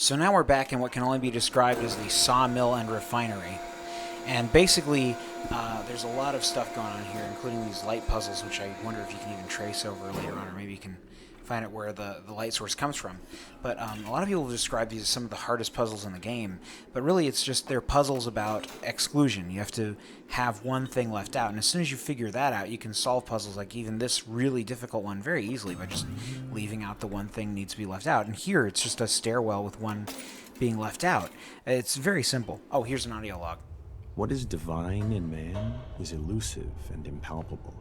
So now we're back in what can only be described as the sawmill and refinery. And basically, there's a lot of stuff going on here, including these light puzzles, which I wonder if you can even trace over later on, or maybe you can find out where the light source comes from. But a lot of people describe these as some of the hardest puzzles in the game, but really it's just they're puzzles about exclusion. You have to have one thing left out, and as soon as you figure that out, you can solve puzzles like even this really difficult one very easily by just leaving out the one thing needs to be left out. And here it's just a stairwell with one being left out. It's very simple. Oh, here's an audio log. What is divine in man is elusive and impalpable,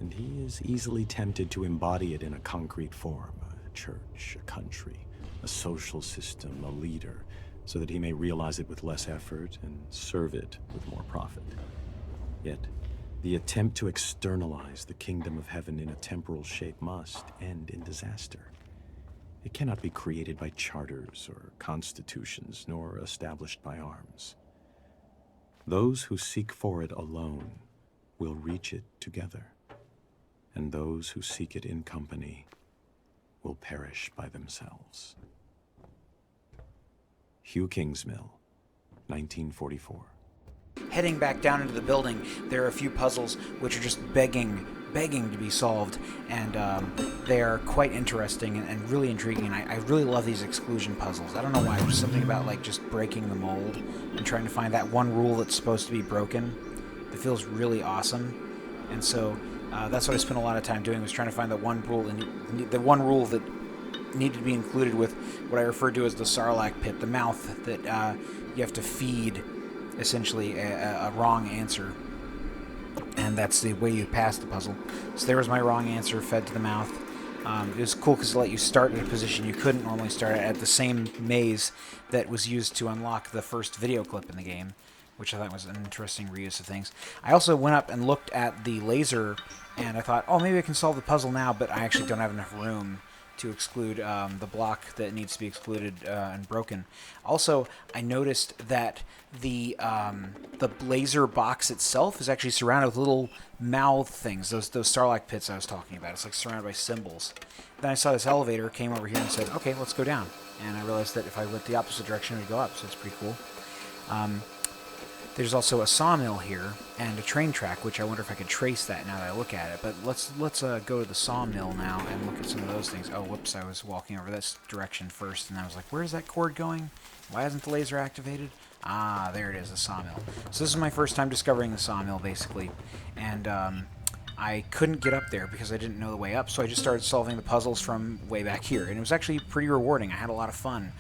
and he is easily tempted to embody it in a concrete form, a church, a country, a social system, a leader, so that he may realize it with less effort and serve it with more profit. Yet, the attempt to externalize the kingdom of heaven in a temporal shape must end in disaster. It cannot be created by charters or constitutions, nor established by arms. Those who seek for it alone will reach it together, and those who seek it in company will perish by themselves. Hugh Kingsmill, 1944. Heading back down into the building, there are a few puzzles which are just begging to be solved, and they are quite interesting and really intriguing. And I really love these exclusion puzzles. I don't know why, there's something about like just breaking the mold and trying to find that one rule that's supposed to be broken that feels really awesome. And so that's what I spent a lot of time doing, was trying to find the one rule, and the one rule that needed to be included with what I referred to as the Sarlacc pit, the mouth that you have to feed essentially a wrong answer. And that's the way you pass the puzzle. So there was my wrong answer fed to the mouth. It was cool because it let you start in a position you couldn't normally start at the same maze that was used to unlock the first video clip in the game, which I thought was an interesting reuse of things. I also went up and looked at the laser, and I thought, oh, maybe I can solve the puzzle now, but I actually don't have enough room to exclude the block that needs to be excluded and broken. Also, I noticed that the laser box itself is actually surrounded with little mouth things, those Sarlacc pits I was talking about. It's like surrounded by symbols. Then I saw this elevator, came over here and said, okay, let's go down. And I realized that if I went the opposite direction, it would go up, so it's pretty cool. There's also a sawmill here and a train track, which I wonder if I could trace that now that I look at it. But let's go to the sawmill now and look at some of those things. Oh, whoops, I was walking over this direction first, and I was like, where's that cord going? Why isn't the laser activated? Ah, there it is, the sawmill. So this is my first time discovering the sawmill, basically. And I couldn't get up there because I didn't know the way up, so I just started solving the puzzles from way back here. And it was actually pretty rewarding. I had a lot of fun.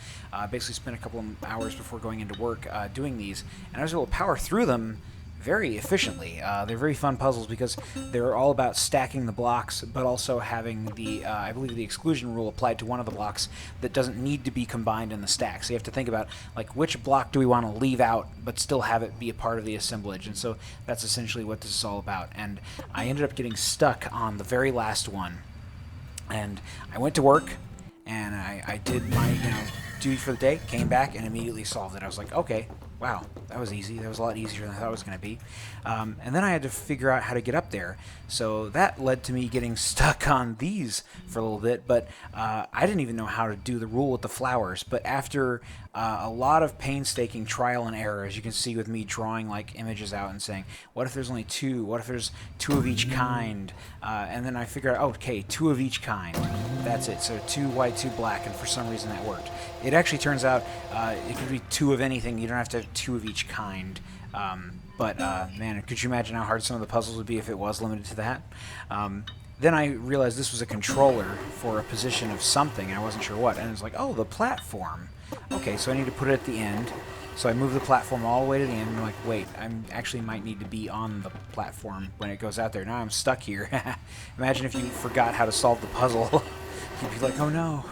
Basically spent a couple of hours before going into work doing these, and I was able to power through them very efficiently. They're very fun puzzles because they're all about stacking the blocks, but also having the, I believe, the exclusion rule applied to one of the blocks that doesn't need to be combined in the stack. So you have to think about, like, which block do we want to leave out, but still have it be a part of the assemblage. And so that's essentially what this is all about. And I ended up getting stuck on the very last one. And I went to work, and I did my, duty for the day, came back, and immediately solved it. I was like, okay, wow, that was easy. That was a lot easier than I thought it was going to be. And then I had to figure out how to get up there. So that led to me getting stuck on these for a little bit, but I didn't even know how to do the rule with the flowers. But after a lot of painstaking trial and error, as you can see with me drawing like images out and saying, what if there's only two? What if there's two of each kind? And then I figured out, okay, two of each kind. That's it. So two white, two black, and for some reason that worked. It actually turns out it could be two of anything. You don't have to have two of each kind. But man, could you imagine how hard some of the puzzles would be if it was limited to that? Then I realized this was a controller for a position of something, and I wasn't sure what. And it was like, oh, the platform. Okay, so I need to put it at the end. So I moved the platform all the way to the end, and I'm like, wait, I actually might need to be on the platform when it goes out there. Now I'm stuck here. Imagine if you forgot how to solve the puzzle. You'd be like, oh no.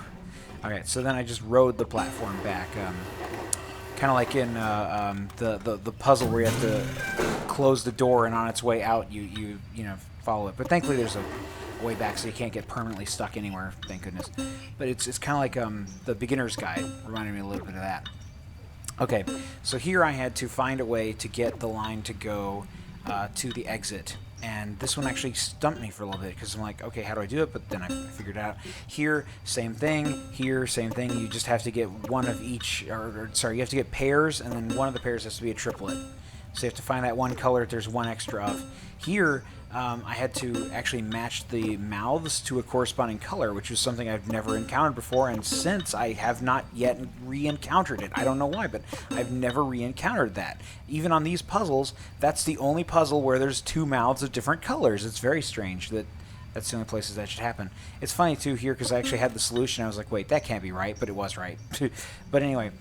Alright, so then I just rode the platform back. Kind of like in the puzzle where you have to close the door, and on its way out you follow it. But thankfully there's a way back, so you can't get permanently stuck anywhere, thank goodness. But it's kind of like the beginner's guide, reminded me a little bit of that. Okay, so here I had to find a way to get the line to go to the exit. And this one actually stumped me for a little bit because I'm like, okay, how do I do it? But then I figured it out. Here, same thing. Here, same thing. You just have to get one of each, sorry, you have to get pairs, and then one of the pairs has to be a triplet. So you have to find that one color that there's one extra of. Here, I had to actually match the mouths to a corresponding color, which was something I've never encountered before, and since I have not yet re-encountered it. I don't know why, but I've never re-encountered that. Even on these puzzles, that's the only puzzle where there's two mouths of different colors. It's very strange that that's the only places that should happen. It's funny, too, here, because I actually had the solution. I was like, wait, that can't be right, but it was right. But anyway,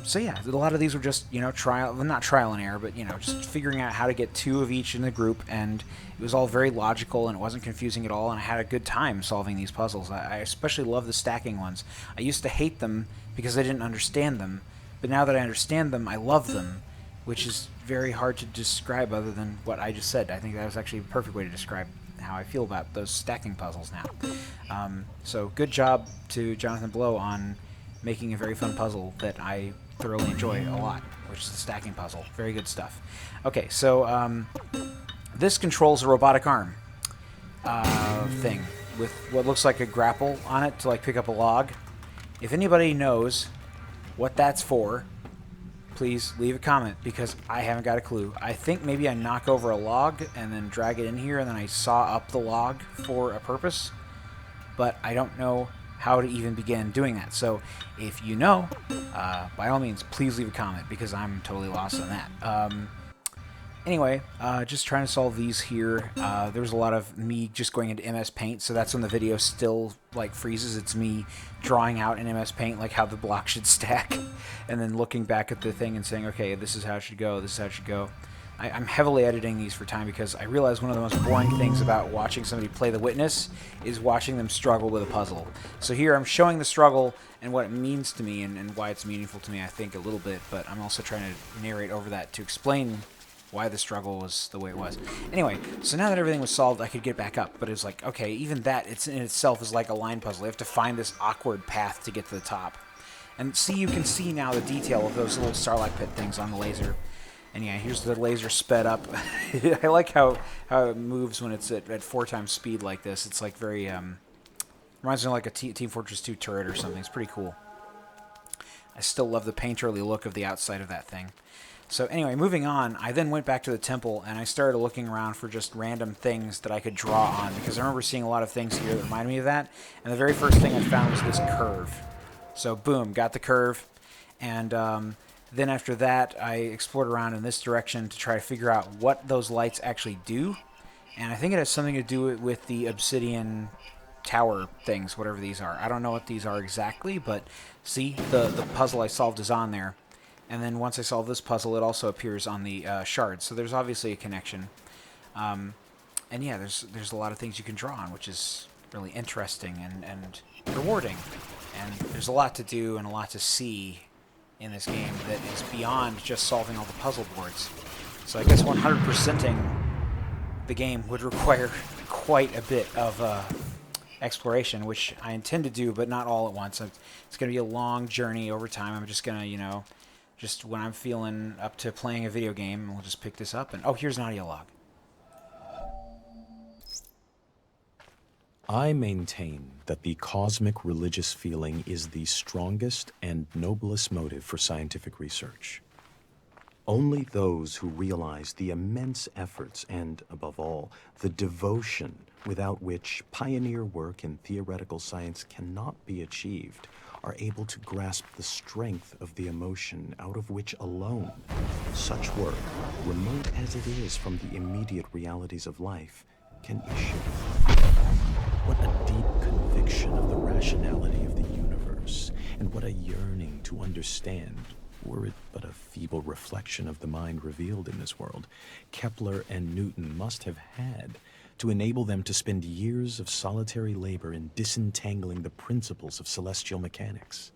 so yeah, a lot of these were just, not trial and error, but, just figuring out how to get two of each in the group, and it was all very logical, and it wasn't confusing at all, and I had a good time solving these puzzles. I especially love the stacking ones. I used to hate them because I didn't understand them, but now that I understand them, I love them, which is very hard to describe other than what I just said. I think that was actually a perfect way to describe how I feel about those stacking puzzles now. So good job to Jonathan Blow on making a very fun puzzle that I thoroughly enjoy a lot, which is the stacking puzzle. Very good stuff. Okay, so this controls a robotic arm thing with what looks like a grapple on it to pick up a log. If anybody knows what that's for, please leave a comment, because I haven't got a clue. I think maybe I knock over a log and then drag it in here, and then I saw up the log for a purpose, but I don't know how to even begin doing that. So if you know, by all means, please leave a comment, because I'm totally lost on that. Anyway, just trying to solve these here. There was a lot of me just going into MS Paint, so that's when the video still freezes. It's me drawing out in MS Paint how the block should stack, and then looking back at the thing and saying, okay, this is how it should go, this is how it should go. I'm heavily editing these for time, because I realize one of the most boring things about watching somebody play The Witness is watching them struggle with a puzzle. So here I'm showing the struggle and what it means to me, and why it's meaningful to me, I think, a little bit, but I'm also trying to narrate over that to explain why the struggle was the way it was. Anyway, so now that everything was solved, I could get back up, but it was like, okay, even that in itself is like a line puzzle. You have to find this awkward path to get to the top. And see, you can see now the detail of those little starlight pit things on the laser. And yeah, here's the laser sped up. I like how it moves when it's at 4 times speed like this. It's very, reminds me of like a Team Fortress 2 turret or something. It's pretty cool. I still love the painterly look of the outside of that thing. So anyway, moving on, I then went back to the temple, and I started looking around for just random things that I could draw on, because I remember seeing a lot of things here that reminded me of that, and the very first thing I found was this curve. So boom, got the curve, and then after that, I explored around in this direction to try to figure out what those lights actually do, and I think it has something to do with the obsidian tower things, whatever these are. I don't know what these are exactly, but see, the puzzle I solved is on there. And then once I solve this puzzle, it also appears on the shards. So there's obviously a connection. And yeah, there's a lot of things you can draw on, which is really interesting and rewarding. And there's a lot to do and a lot to see in this game that is beyond just solving all the puzzle boards. So I guess 100%ing the game would require quite a bit of exploration, which I intend to do, but not all at once. It's going to be a long journey over time. I'm just going to, just when I'm feeling up to playing a video game, we'll just pick this up. And oh, here's an audio log. I maintain that the cosmic religious feeling is the strongest and noblest motive for scientific research. Only those who realize the immense efforts and, above all, the devotion without which pioneer work in theoretical science cannot be achieved are able to grasp the strength of the emotion out of which alone such work, remote as it is from the immediate realities of life, can issue. What a deep conviction of the rationality of the universe, and what a yearning to understand, were it but a feeble reflection of the mind revealed in this world, Kepler and Newton must have had to enable them to spend years of solitary labor in disentangling the principles of celestial mechanics.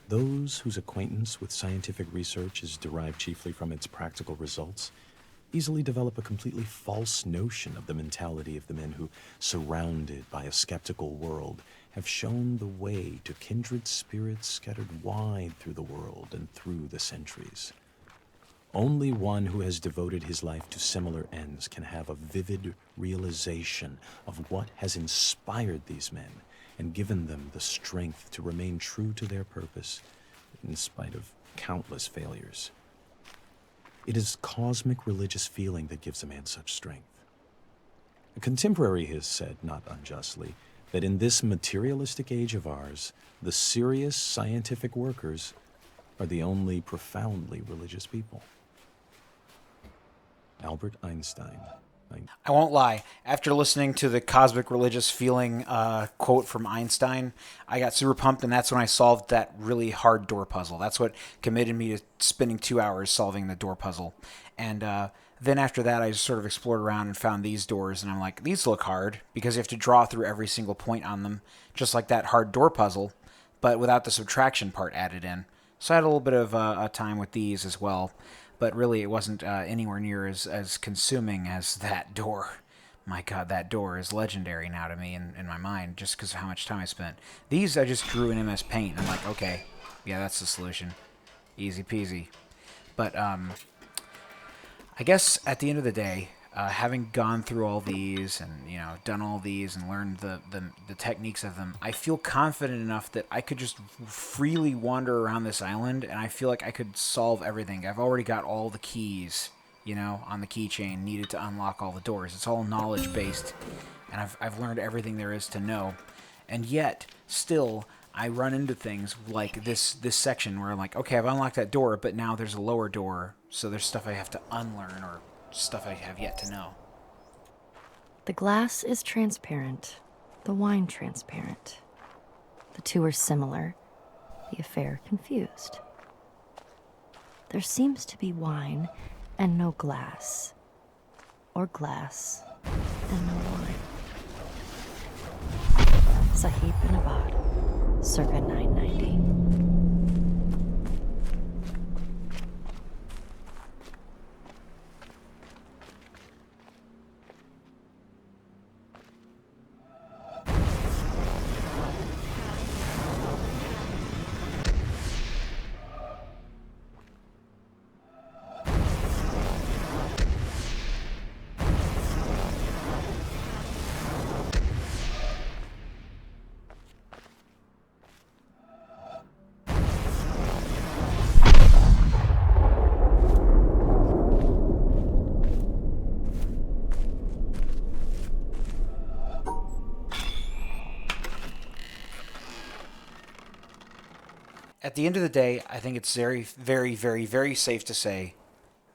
Those whose acquaintance with scientific research is derived chiefly from its practical results easily develop a completely false notion of the mentality of the men who, surrounded by a skeptical world, have shown the way to kindred spirits scattered wide through the world and through the centuries. Only one who has devoted his life to similar ends can have a vivid realization of what has inspired these men and given them the strength to remain true to their purpose in spite of countless failures. It is cosmic religious feeling that gives a man such strength. A contemporary has said, not unjustly, that in this materialistic age of ours, the serious scientific workers are the only profoundly religious people. Albert Einstein. I won't lie. After listening to the cosmic religious feeling quote from Einstein, I got super pumped, and that's when I solved that really hard door puzzle. That's what committed me to spending 2 hours solving the door puzzle. And then after that, I just sort of explored around and found these doors, and I'm like, these look hard, because you have to draw through every single point on them, just like that hard door puzzle, but without the subtraction part added in. So I had a little bit of a time with these as well. But really, it wasn't anywhere near as consuming as that door. My God, that door is legendary now to me in my mind, just because of how much time I spent. These I just drew in MS Paint. I'm like, okay, yeah, that's the solution. Easy peasy. But I guess at the end of the day, having gone through all these and done all these and learned the techniques of them, I feel confident enough that I could just freely wander around this island, and I feel like I could solve everything. I've already got all the keys, on the keychain needed to unlock all the doors. It's all knowledge based, and I've learned everything there is to know. And yet, still, I run into things like this section where I'm like, okay, I've unlocked that door, but now there's a lower door, so there's stuff I have to unlearn or stuff I have yet to know. The glass is transparent, the wine transparent. The two are similar, the affair confused. There seems to be wine and no glass, or glass and no wine. Sahib bin Abad, circa 990. At the end of the day, I think it's very, very, very, very safe to say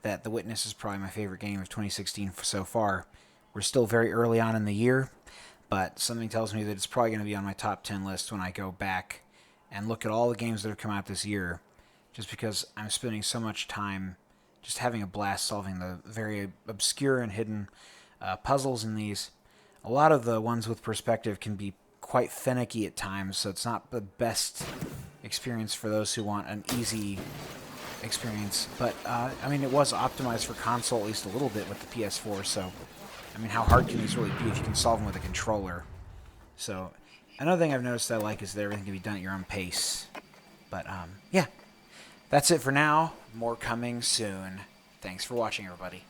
that The Witness is probably my favorite game of 2016 so far. We're still very early on in the year, but something tells me that it's probably going to be on my top 10 list when I go back and look at all the games that have come out this year, just because I'm spending so much time just having a blast solving the very obscure and hidden puzzles in these. A lot of the ones with perspective can be quite finicky at times, so it's not the best experience for those who want an easy experience. But, it was optimized for console at least a little bit with the PS4, so, how hard can these really be if you can solve them with a controller? So, another thing I've noticed I like is that everything can be done at your own pace. But, yeah. That's it for now. More coming soon. Thanks for watching, everybody.